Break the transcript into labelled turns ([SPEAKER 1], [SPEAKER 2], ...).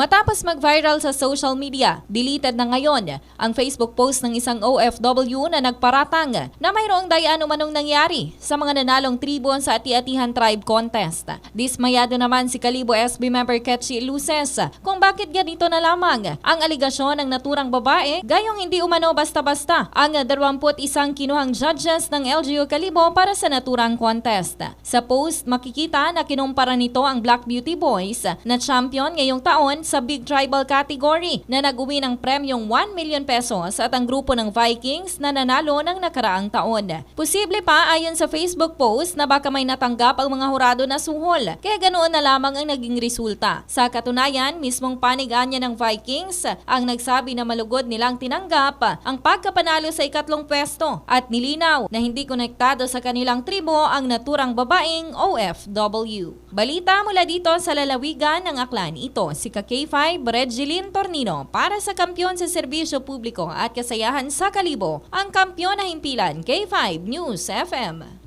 [SPEAKER 1] Matapos mag-viral sa social media, deleted na ngayon ang Facebook post ng isang OFW na nagparatang na mayroong dayano manong nangyari sa mga nanalong tribo sa Ati-Atihan Tribe Contest. Dismayado naman si Kalibo SB member Ketchy Luces kung bakit ganito na lamang ang aligasyon ng naturang babae gayong hindi umano basta-basta ang 21 kinuhang judges ng LGU Kalibo para sa naturang contest. Sa post, makikita na kinumpara nito ang Black Beauty Boys na champion ngayong taon sa Big Tribal category na nag-uwi ng premyong 1 million pesos at ang grupo ng Vikings na nanalo ng nakaraang taon. Posible pa ayon sa Facebook post na baka may natanggap ang mga hurado na suhol, kaya ganoon na lamang ang naging resulta. Sa katunayan, mismong paniganya ng Vikings ang nagsabi na malugod nilang tinanggap ang pagkapanalo sa ikatlong pwesto at nilinaw na hindi konektado sa kanilang tribo ang naturang babaeng OFW. Balita mula dito sa lalawigan ng Aklan, ito si K5 Regilyn Tornino para sa Kampiyon sa Serbisyo Publiko at Kasayahan sa Kalibo, ang kampiyon na himpilan K5 News FM.